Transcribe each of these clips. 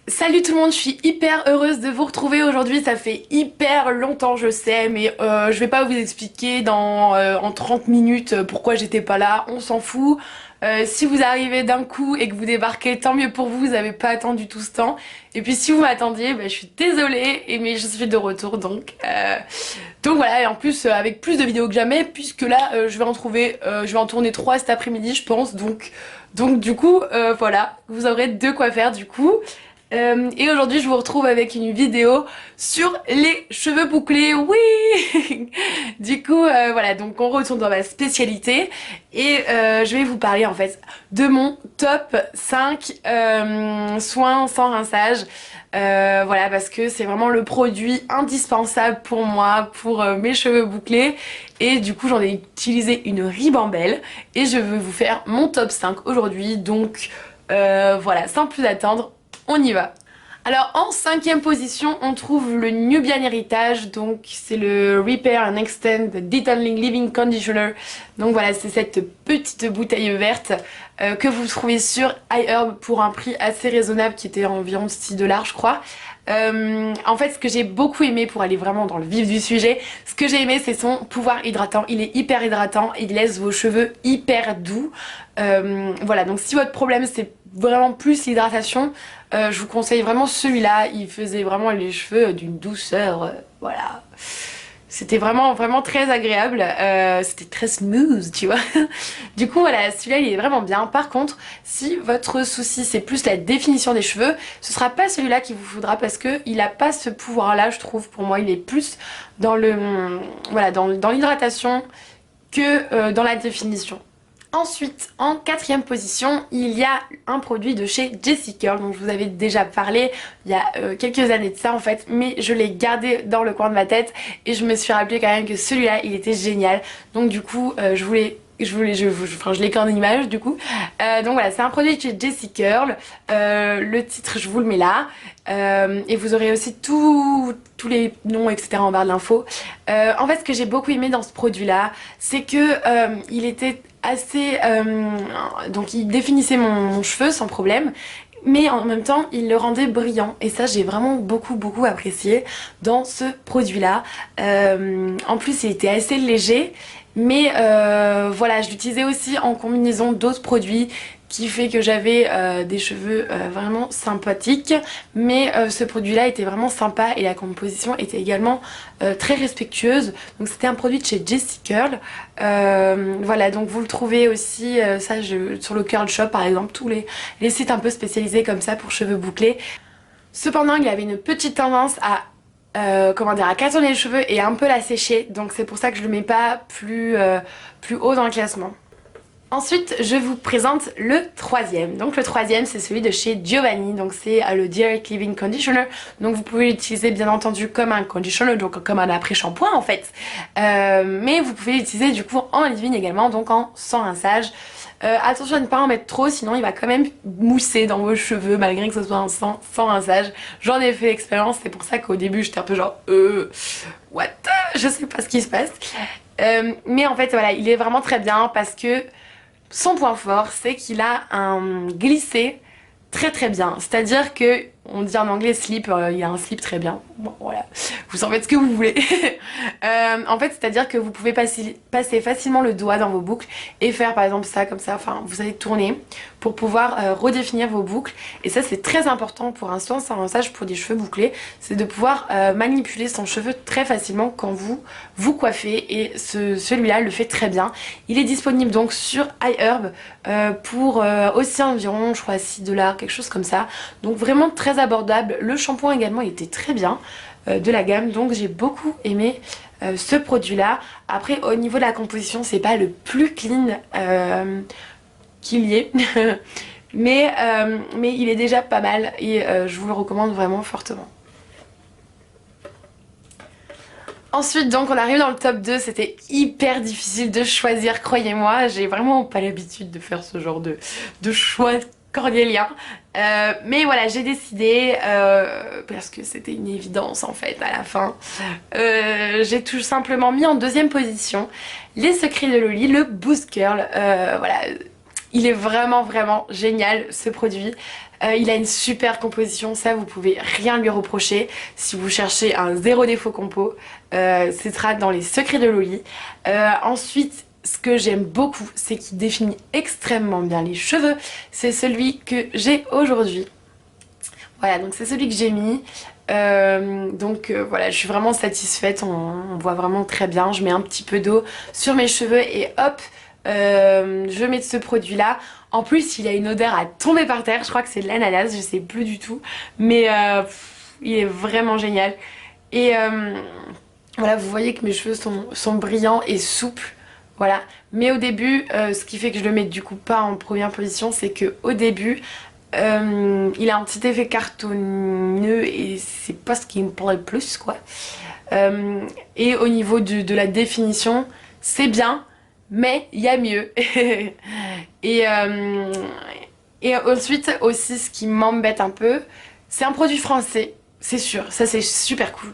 Salut tout le monde, je suis hyper heureuse de vous retrouver aujourd'hui, ça fait hyper longtemps je sais, mais je vais pas vous expliquer en 30 minutes pourquoi j'étais pas là, on s'en fout. Si vous arrivez d'un coup et que vous débarquez, tant mieux pour vous, vous avez pas attendu tout ce temps. Et puis si vous m'attendiez, je suis désolée, mais je suis de retour donc voilà, et en plus avec plus de vidéos que jamais, puisque là je vais en tourner 3 cet après-midi je pense, donc du coup voilà, vous aurez de quoi faire du coup. Et aujourd'hui je vous retrouve avec une vidéo sur les cheveux bouclés, oui. Du coup voilà, donc on retourne dans ma spécialité et je vais vous parler en fait de mon top 5 soins sans rinçage. Voilà, parce que c'est vraiment le produit indispensable pour moi, pour mes cheveux bouclés. Et du coup j'en ai utilisé une ribambelle et je veux vous faire mon top 5 aujourd'hui. Donc voilà, sans plus attendre, on y va. Alors en cinquième position, on trouve le Nubian Heritage, donc c'est le Repair and Extend Detailing Leave-In Conditioner. Donc voilà, c'est cette petite bouteille verte que vous trouvez sur iHerb pour un prix assez raisonnable qui était environ 6 dollars je crois. En fait, ce que j'ai beaucoup aimé, pour aller vraiment dans le vif du sujet, ce que j'ai aimé c'est son pouvoir hydratant. Il est hyper hydratant, il laisse vos cheveux hyper doux. Voilà, donc si votre problème c'est vraiment plus l'hydratation, je vous conseille vraiment celui-là. Il faisait vraiment les cheveux d'une douceur, voilà. C'était vraiment vraiment très agréable, c'était très smooth, tu vois. Du coup voilà, celui-là il est vraiment bien. Par contre, si votre souci c'est plus la définition des cheveux, ce sera pas celui-là qu'il vous faudra, parce que il a pas ce pouvoir-là, je trouve. Pour moi, il est plus dans le voilà, dans l'hydratation que dans la définition. Ensuite, en quatrième position, il y a un produit de chez Jessie Curl dont je vous avais déjà parlé il y a quelques années de ça en fait, mais je l'ai gardé dans le coin de ma tête et je me suis rappelé quand même que celui-là il était génial. Donc du coup je l'ai qu'en image du coup. Donc voilà, c'est un produit de chez Jessie Curl. Le titre je vous le mets là. Et vous aurez aussi tous les noms etc en barre de l'info. En fait, ce que j'ai beaucoup aimé dans ce produit là, c'est que il était assez donc il définissait mon cheveu sans problème, mais en même temps il le rendait brillant, et ça j'ai vraiment beaucoup apprécié dans ce produit là. En plus il était assez léger, mais voilà, je l'utilisais aussi en combinaison d'autres produits, qui fait que j'avais des cheveux vraiment sympathiques. Mais ce produit là était vraiment sympa et la composition était également très respectueuse. Donc c'était un produit de chez Jessie Curl. Voilà, donc vous le trouvez aussi sur le Curl Shop par exemple, tous les sites un peu spécialisés comme ça pour cheveux bouclés. Cependant il avait une petite tendance à comment dire, à cartonner les cheveux et un peu la sécher, donc c'est pour ça que je le mets pas plus haut dans le classement. Ensuite, je vous présente le troisième. Donc le troisième, c'est celui de chez Giovanni. Donc c'est le Direct Leave-In Conditioner. Donc vous pouvez l'utiliser bien entendu comme un conditioner, donc comme un après-shampoing en fait. Mais vous pouvez l'utiliser du coup en leave-in également, donc en sans rinçage. Attention à ne pas en mettre trop, sinon il va quand même mousser dans vos cheveux malgré que ce soit un sans rinçage. J'en ai fait l'expérience, c'est pour ça qu'au début j'étais un peu genre what, je sais pas ce qui se passe. Mais en fait voilà, il est vraiment très bien parce que son point fort, c'est qu'il a un glissé très bien. C'est-à-dire que, on dit en anglais slip, il y a un slip très bien. Bon, voilà, vous en faites ce que vous voulez. En fait, c'est-à-dire que vous pouvez passer facilement le doigt dans vos boucles et faire par exemple ça, comme ça. Enfin, vous allez tourner pour pouvoir redéfinir vos boucles. Et ça, c'est très important pour un soin sans rinçage pour des cheveux bouclés. C'est de pouvoir manipuler son cheveu très facilement quand vous coiffez. Et celui-là le fait très bien. Il est disponible donc sur iHerb pour aussi environ, je crois, 6 dollars, quelque chose comme ça. Donc vraiment très abordable. Le shampoing également, il était très bien de la gamme. Donc j'ai beaucoup aimé ce produit là. Après au niveau de la composition, c'est pas le plus clean qu'il y ait. mais il est déjà pas mal et je vous le recommande vraiment fortement. Ensuite donc on arrive dans le top 2, c'était hyper difficile de choisir, croyez-moi, j'ai vraiment pas l'habitude de faire ce genre de choix cornélien. Mais voilà, j'ai décidé, parce que c'était une évidence en fait à la fin, j'ai tout simplement mis en deuxième position les secrets de Loli, le Boost Curl. Voilà, Il est vraiment génial ce produit. Il a une super composition, ça vous pouvez rien lui reprocher. Si vous cherchez un zéro défaut compo, ce sera dans les secrets de Loli. Ensuite, ce que j'aime beaucoup, c'est qu'il définit extrêmement bien les cheveux. C'est celui que j'ai aujourd'hui. Voilà, donc c'est celui que j'ai mis. Voilà, je suis vraiment satisfaite, on voit vraiment très bien. Je mets un petit peu d'eau sur mes cheveux et hop, je mets de ce produit là. En plus il a une odeur à tomber par terre, je crois que c'est de l'ananas, je sais plus du tout. Mais il est vraiment génial. Et voilà, vous voyez que mes cheveux sont brillants et souples. Voilà, mais au début, ce qui fait que je le mets du coup pas en première position, c'est que au début, il a un petit effet cartonneux et c'est pas ce qui me plaît le plus quoi. Et au niveau de la définition, c'est bien, mais il y a mieux. Et ensuite aussi ce qui m'embête un peu, c'est un produit français, c'est sûr, ça c'est super cool.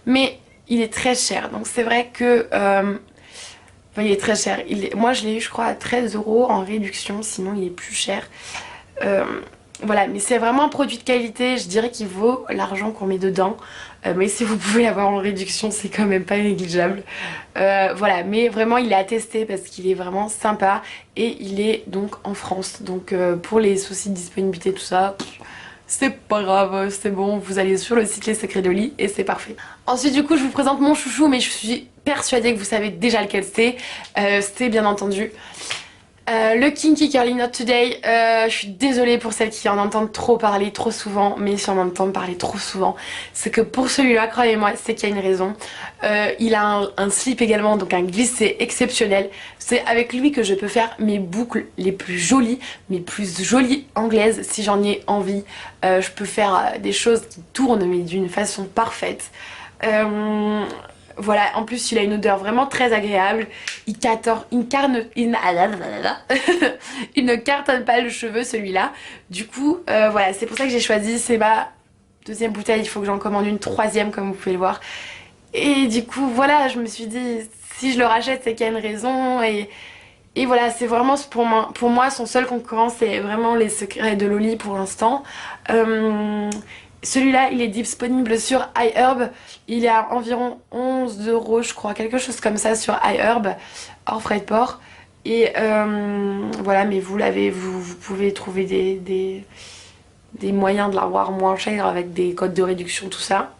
Mais il est très cher, donc c'est vrai que... enfin, il est très cher. Moi je l'ai eu je crois à 13 € en réduction, sinon il est plus cher. Voilà, mais c'est vraiment un produit de qualité, je dirais qu'il vaut l'argent qu'on met dedans. Mais si vous pouvez l'avoir en réduction, c'est quand même pas négligeable. Voilà, mais vraiment il est à tester parce qu'il est vraiment sympa. Et il est donc en France. Donc pour les soucis de disponibilité, tout ça, c'est pas grave, c'est bon. Vous allez sur le site Les Secrets de Loli et c'est parfait. Ensuite du coup je vous présente mon chouchou, mais je suis persuadée que vous savez déjà lequel c'est. C'est bien entendu... le Kinky Curly Not Today, je suis désolée pour celles qui en entendent trop parler trop souvent, mais si on en entend parler trop souvent, c'est que pour celui-là, croyez-moi, c'est qu'il y a une raison. Il a un slip également, donc un glissé exceptionnel. C'est avec lui que je peux faire mes boucles les plus jolies, mes plus jolies anglaises, si j'en ai envie. Je peux faire des choses qui tournent, mais d'une façon parfaite. Voilà, en plus il a une odeur vraiment très agréable. Il ne cartonne pas le cheveu celui-là. Du coup, voilà, c'est pour ça que j'ai choisi. C'est ma deuxième bouteille, il faut que j'en commande une troisième comme vous pouvez le voir. Et du coup, voilà, je me suis dit, si je le rachète, c'est qu'il y a une raison. Et voilà, c'est vraiment pour moi son seul concurrent, c'est vraiment Les Secrets de Loli pour l'instant. Celui-là, il est disponible sur iHerb. Il est à environ 11 € je crois, quelque chose comme ça sur iHerb, hors frais de port. Et voilà, mais vous pouvez trouver des moyens de l'avoir moins cher avec des codes de réduction, tout ça.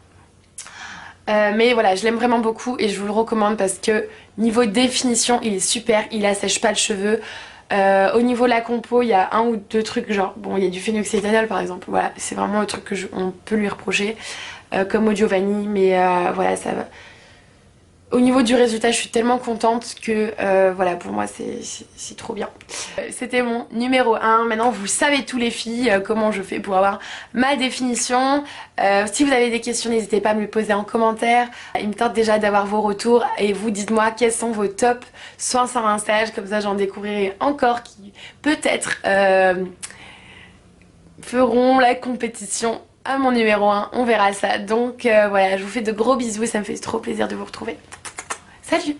Mais voilà, je l'aime vraiment beaucoup et je vous le recommande parce que niveau définition, il est super, il assèche pas le cheveu. Au niveau de la compo, il y a un ou deux trucs, genre, bon, il y a du phénoxyéthanol par exemple, voilà, c'est vraiment le truc on peut lui reprocher, comme au Giovanni, mais voilà, ça va. Au niveau du résultat, je suis tellement contente que voilà, pour moi c'est trop bien. C'était mon numéro 1. Maintenant vous savez tous les filles comment je fais pour avoir ma définition. Si vous avez des questions, n'hésitez pas à me les poser en commentaire. Il me tente déjà d'avoir vos retours et vous dites-moi quels sont vos tops soins sans rinçage, comme ça j'en découvrirai encore qui peut-être feront la compétition à mon numéro 1, on verra ça. Donc voilà, je vous fais de gros bisous et ça me fait trop plaisir de vous retrouver. Salut!